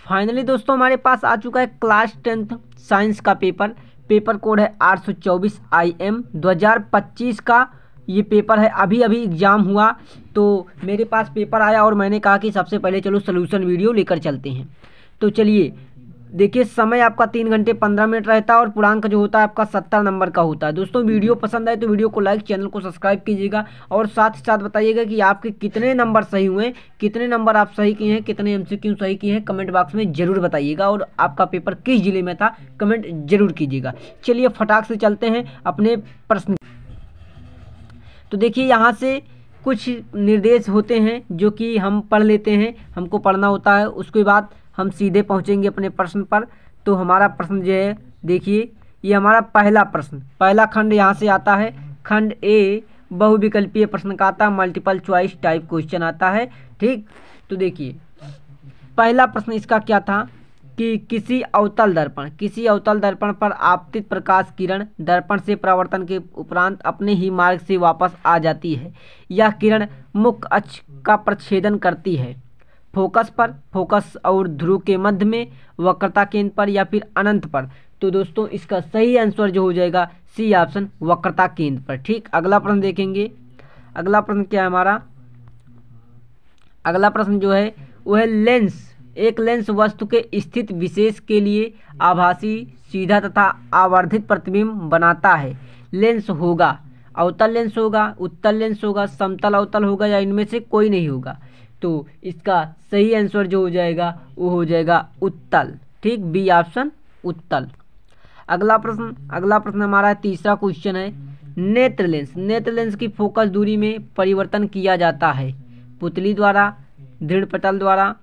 Finally दोस्तों हमारे पास आ चुका है क्लास 10th साइंस का पेपर कोड है 824 IM 2025 का ये पेपर है। अभी अभी एग्ज़ाम हुआ तो मेरे पास पेपर आया और मैंने कहा कि सबसे पहले चलो सलूशन वीडियो लेकर चलते हैं। तो चलिए देखिए, समय आपका 3 घंटे 15 मिनट रहता है और पूर्णांक जो होता है आपका 70 नंबर का होता है। दोस्तों वीडियो पसंद आए तो वीडियो को लाइक, चैनल को सब्सक्राइब कीजिएगा और साथ ही साथ बताइएगा कि आपके कितने नंबर सही हुए, कितने नंबर आप सही किए हैं, कितने MCQ सही किए हैं, कमेंट बॉक्स में ज़रूर बताइएगा। और आपका पेपर किस जिले में था कमेंट जरूर कीजिएगा। चलिए फटाक से चलते हैं अपने प्रश्न। तो देखिए यहाँ से कुछ निर्देश होते हैं जो कि हम पढ़ लेते हैं, हमको पढ़ना होता है, उसके बाद हम सीधे पहुँचेंगे अपने प्रश्न पर। तो हमारा प्रश्न जो है देखिए, ये हमारा पहला प्रश्न, पहला खंड यहाँ से आता है। खंड ए बहुविकल्पीय प्रश्न का आता है, मल्टीपल चॉइस टाइप क्वेश्चन आता है। ठीक, तो देखिए पहला प्रश्न इसका क्या था कि किसी अवतल दर्पण पर आपतित प्रकाश किरण दर्पण से परावर्तन के उपरांत अपने ही मार्ग से वापस आ जाती है। यह किरण मुख्य अक्ष का प्रच्छेदन करती है। फोकस और ध्रुव के मध्य में, वक्रता केंद्र पर या फिर अनंत पर। तो दोस्तों इसका सही आंसर जो हो जाएगा सी ऑप्शन, वक्रता केंद्र पर। ठीक, अगला प्रश्न देखेंगे। अगला प्रश्न क्या है हमारा? अगला प्रश्न जो है वो है लेंस। एक लेंस वस्तु के स्थित विशेष के लिए आभासी, सीधा तथा आवर्धित प्रतिबिंब बनाता है। लेंस होगा अवतल लेंस होगा, उत्तल लेंस होगा, समतल अवतल होगा या इनमें से कोई नहीं होगा। तो इसका सही आंसर जो हो जाएगा वो हो जाएगा उत्तल। ठीक, बी ऑप्शन उत्तल। अगला प्रश्न हमारा तीसरा क्वेश्चन है। नेत्र लेंस की फोकस दूरी में परिवर्तन किया जाता है पुतली द्वारा, दृढ़ पटल द्वारा,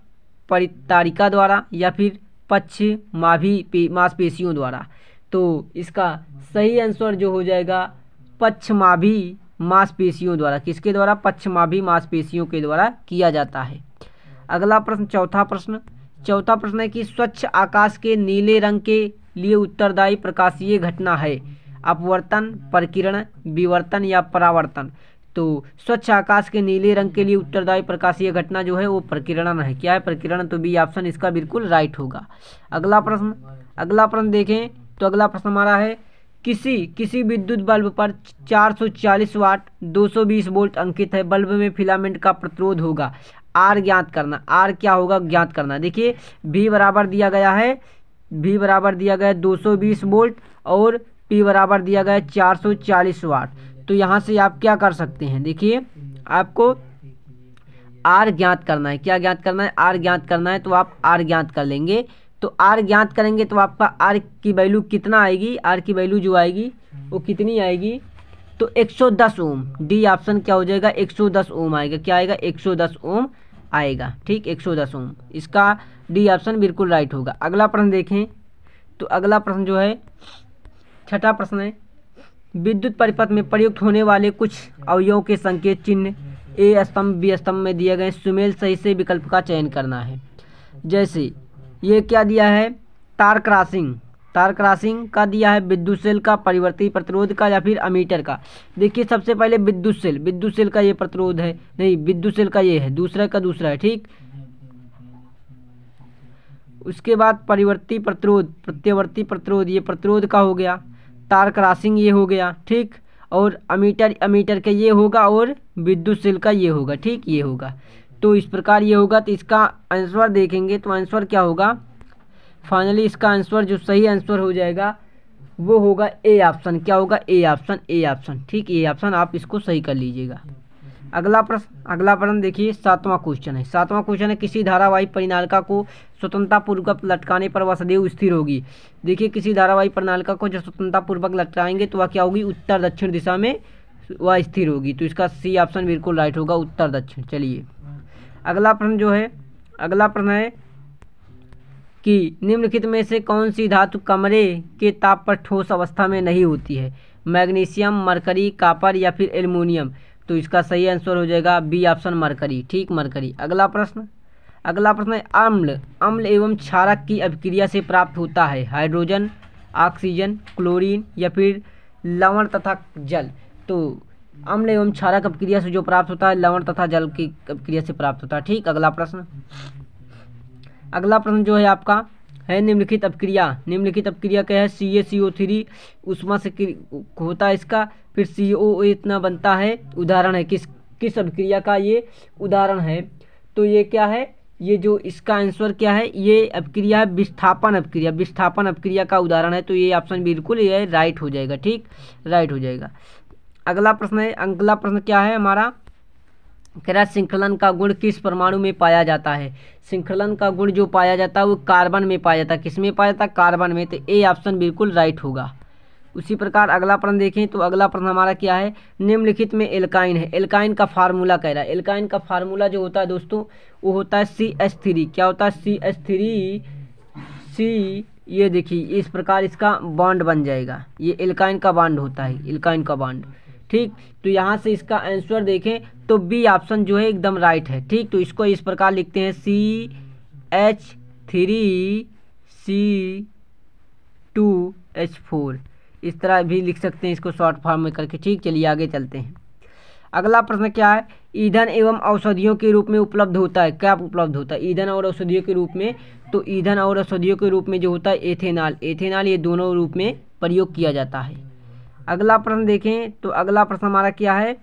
परितारिका द्वारा या फिर पक्षमाभि मांसपेशियों द्वारा। तो इसका सही आंसर जो हो जाएगा पक्षमाभि मांसपेशियों द्वारा। किसके द्वारा? पक्षमाभि मांसपेशियों के द्वारा किया जाता है। अगला प्रश्न चौथा प्रश्न है कि स्वच्छ आकाश के नीले रंग के लिए उत्तरदायी प्रकाशीय घटना है अपवर्तन, प्रकीर्णन, विवर्तन या परावर्तन। तो स्वच्छ आकाश के नीले रंग के लिए उत्तरदायी प्रकाशीय घटना जो है वो प्रकीर्णन है। क्या है? प्रकीर्णन। तो बी ऑप्शन इसका बिल्कुल राइट होगा। अगला प्रश्न देखें तो अगला प्रश्न हमारा है किसी विद्युत बल्ब पर 440 वाट 220 वोल्ट अंकित है। बल्ब में फिलामेंट का प्रतिरोध होगा आर ज्ञात करना। आर क्या होगा ज्ञात करना। देखिए V बराबर दिया गया है 220 वोल्ट और P बराबर दिया गया है 440 वाट। तो यहाँ से आप क्या कर सकते हैं, देखिए आपको आर ज्ञात करना है। क्या ज्ञात करना है? आर ज्ञात करना है। तो आप आर ज्ञात कर लेंगे। तो आर ज्ञात करेंगे तो आपका आर की वैल्यू कितना आएगी? आर की वैल्यू जो आएगी वो कितनी आएगी? तो 110 ओम। डी ऑप्शन क्या हो जाएगा? 110 ओम आएगा। क्या आएगा? 110 ओम आएगा। ठीक, 110 ओम। इसका डी ऑप्शन बिल्कुल राइट होगा। अगला प्रश्न देखें तो अगला प्रश्न जो है छठा प्रश्न है विद्युत परिपथ में प्रयुक्त होने वाले कुछ अवयवों के संकेत चिन्ह ए स्तंभ बी स्तंभ में दिए गए सुमेल सही से विकल्प का चयन करना है। जैसे ये क्या दिया है? तार क्रॉसिंग का दिया है, विद्युत सेल का, परिवर्ती प्रतिरोध का या फिर अमीटर का। देखिए सबसे पहले विद्युत सेल का ये प्रतिरोध है, नहीं विद्युत सेल का ये है, दूसरा का दूसरा है। ठीक, उसके बाद परिवर्ती प्रतिरोध, प्रत्यावर्ती प्रतिरोध, ये प्रतिरोध का हो गया। तार क्रॉसिंग ये हो गया। ठीक, और अमीटर का ये होगा और विद्युत सेल का ये होगा। ठीक, ये होगा। तो इस प्रकार ये होगा। तो इसका आंसर देखेंगे तो आंसर क्या होगा? फाइनली इसका आंसर जो सही आंसर हो जाएगा वो होगा ए ऑप्शन। क्या होगा? A option. ठीक, ए ऑप्शन आप इसको सही कर लीजिएगा। अगला प्रश्न देखिए सातवां क्वेश्चन है किसी धारावाही परिनालिका को स्वतंत्रतापूर्वक लटकाने पर वह सदैव स्थिर होगी। देखिए किसी धारावाही परिनालिका को जो स्वतंत्रतापूर्वक लटकाएंगे तो वह क्या होगी? उत्तर दक्षिण दिशा में वह स्थिर होगी। तो इसका सी ऑप्शन बिल्कुल राइट होगा, उत्तर दक्षिण। चलिए अगला प्रश्न है कि निम्नलिखित में से कौन सी धातु कमरे के ताप पर ठोस अवस्था में नहीं होती है? मैग्नीशियम, मरकरी, कॉपर या फिर एल्युमिनियम। तो इसका सही आंसर हो जाएगा बी ऑप्शन, मरकरी। ठीक, मरकरी। अगला प्रश्न है अम्ल एवं क्षारक की अभिक्रिया से प्राप्त होता है हाइड्रोजन, ऑक्सीजन, क्लोरीन या फिर लवण तथा जल। तो अम्ल एवं क्षारक अभिक्रिया से जो प्राप्त होता है लवण तथा जल की अभिक्रिया से प्राप्त होता है। ठीक, अगला प्रश्न अगला प्रश्न जो है आपका है निम्नलिखित अपक्रिया। निम्नलिखित अपक्रिया क्या है? CaCO3 उष्मा से होता है इसका, फिर COO इतना बनता है। उदाहरण है किस अपक्रिया का ये उदाहरण है? तो ये क्या है? ये जो इसका आंसर क्या है? ये अपक्रिया है विस्थापन अपक्रिया। विस्थापन अपक्रिया का उदाहरण है, तो ये ऑप्शन बिल्कुल ये राइट हो जाएगा। ठीक, राइट हो जाएगा। अगला प्रश्न है, अगला प्रश्न क्या है हमारा? कह रहा है श्रृंखलन का गुण किस परमाणु में पाया जाता है? श्रृंखलन का गुण जो पाया जाता है वो कार्बन में पाया जाता है। किस में पाया जाता है? कार्बन में। तो ए ऑप्शन बिल्कुल राइट होगा। उसी प्रकार अगला प्रश्न देखें तो अगला प्रश्न हमारा क्या है? निम्नलिखित में एल्काइन है। एल्काइन का फार्मूला कह रहा है। एल्काइन का फार्मूला जो होता है दोस्तों वो होता है CH3। क्या होता है? CH3 C। ये देखिए इस प्रकार इसका बॉन्ड बन जाएगा। ये एल्काइन का बॉन्ड होता है, एल्काइन का बॉन्ड। ठीक, तो यहाँ से इसका आंसर देखें तो बी ऑप्शन जो है एकदम राइट है। ठीक, तो इसको इस प्रकार लिखते हैं CH3C2H4। इस तरह भी लिख सकते हैं इसको शॉर्ट फॉर्म में करके। ठीक, चलिए आगे चलते हैं। अगला प्रश्न क्या है? ईंधन एवं औषधियों के रूप में उपलब्ध होता है। क्या उपलब्ध होता है? ईंधन और औषधियों के रूप में। तो ईंधन और औषधियों के रूप में जो होता है एथेनॉल। एथेनॉल ये दोनों रूप में प्रयोग किया जाता है। अगला प्रश्न देखें तो अगला प्रश्न हमारा क्या है?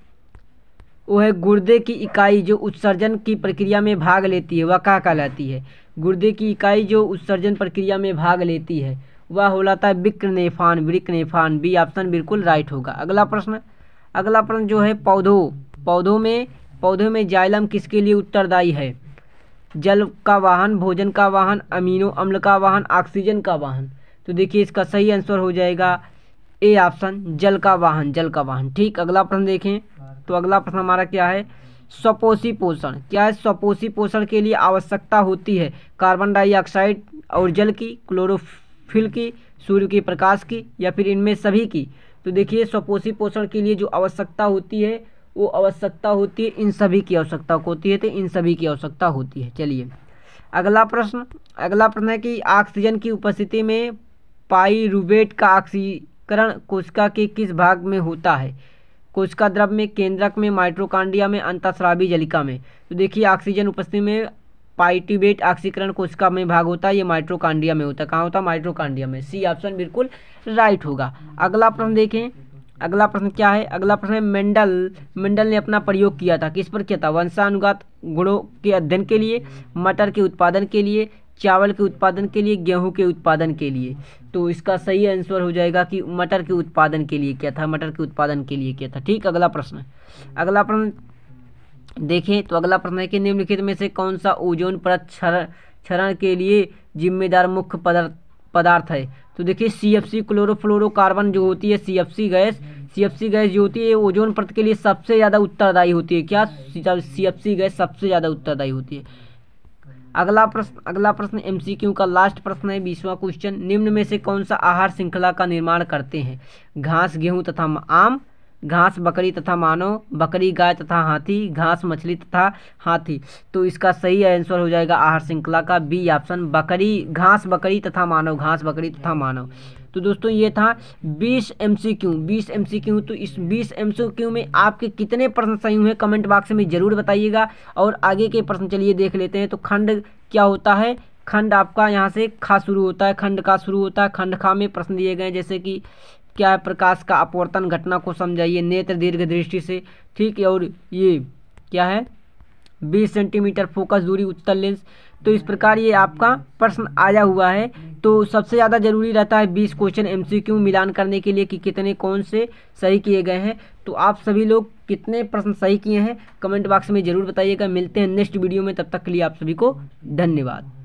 वो है गुर्दे की इकाई जो उत्सर्जन की प्रक्रिया में भाग लेती है वह क्या कहलाती है? गुर्दे की इकाई जो उत्सर्जन प्रक्रिया में भाग लेती है वह होता है वृक्कनेफान। वृक्कनेफान, बी ऑप्शन बिल्कुल राइट होगा। अगला प्रश्न जो है पौधों में जाइलम किसके लिए उत्तरदायी है? जल का वाहन, भोजन का वाहन, अमीनो अम्ल का वाहन, ऑक्सीजन का वाहन। तो देखिए इसका सही आंसर हो जाएगा ए ऑप्शन, जल का वाहन, जल का वाहन। ठीक, अगला प्रश्न देखें तो अगला प्रश्न हमारा क्या है? स्वपोषी पोषण। क्या है? स्वपोषी पोषण के लिए आवश्यकता होती है कार्बन डाइऑक्साइड और जल की, क्लोरोफिल की, सूर्य के प्रकाश की, या फिर इनमें सभी की। तो देखिए स्वपोषी पोषण के लिए जो आवश्यकता होती है वो आवश्यकता होती है इन सभी की आवश्यकता होती है। तो इन सभी की आवश्यकता होती है। चलिए अगला प्रश्न है कि ऑक्सीजन की उपस्थिति में पाइरूवेट का ऑक्सीकरण कोशिका के किस भाग में होता है? कोशिका द्रव में, केंद्रक में, माइटोकॉन्ड्रिया में, अंतःस्रावी जलिका में। तो देखिए ऑक्सीजन उपस्थिति में पाइरूवेट ऑक्सीकरण कोशिका में भाग होता है, ये माइटोकॉन्ड्रिया में होता है। कहाँ होता है? माइटोकॉन्ड्रिया में। सी ऑप्शन बिल्कुल राइट होगा। अगला प्रश्न देखें, अगला प्रश्न क्या है? अगला प्रश्न है मेंडल ने अपना प्रयोग किया था। किस पर किया था? वंशानुगत गुणों के अध्ययन के लिए, मटर के उत्पादन के लिए, चावल के उत्पादन के लिए, गेहूं के उत्पादन के लिए। तो इसका सही आंसर हो जाएगा कि मटर के उत्पादन के लिए किया था, मटर के उत्पादन के लिए किया था। ठीक, अगला प्रश्न देखें तो अगला प्रश्न है कि निम्नलिखित में से कौन सा ओजोन परत क्षरण के लिए जिम्मेदार मुख्य पदार्थ है? तो देखिए CFC क्लोरोफ्लोरोकार्बन जो होती है, CFC गैस जो होती है ओजोन परत के लिए सबसे ज़्यादा उत्तरदायी होती है। क्या? CFC गैस सबसे ज़्यादा उत्तरदायी होती है। अगला प्रश्न MCQ का लास्ट प्रश्न है, 20वां क्वेश्चन। निम्न में से कौन सा आहार श्रृंखला का निर्माण करते हैं? घास, गेहूं तथा आम, घास बकरी तथा मानव, बकरी गाय तथा हाथी, घास मछली तथा हाथी। तो इसका सही आंसर हो जाएगा आहार श्रृंखला का बी ऑप्शन, घास बकरी तथा मानव, घास बकरी तथा मानव। तो दोस्तों ये था 20 MCQ। तो इस 20 MCQ में आपके कितने प्रश्न सही हुए कमेंट बॉक्स में ज़रूर बताइएगा। और आगे के प्रश्न चलिए देख लेते हैं। तो खंड क्या होता है? खंड आपका यहाँ से खा शुरू होता है, खंड का शुरू होता है। खंड खा में प्रश्न दिए गए जैसे कि क्या है? प्रकाश का अपवर्तन घटना को समझाइए नेत्र दीर्घ दृष्टि से। ठीक है, और ये क्या है? 20 सेंटीमीटर फोकस दूरी उत्तल लेंस। तो इस प्रकार ये आपका प्रश्न आया हुआ है। तो सबसे ज़्यादा जरूरी रहता है 20 क्वेश्चन MCQ मिलान करने के लिए कि कितने कौन से सही किए गए हैं। तो आप सभी लोग कितने प्रश्न सही किए हैं कमेंट बॉक्स में ज़रूर बताइएगा। मिलते हैं नेक्स्ट वीडियो में, तब तक के लिए आप सभी को धन्यवाद।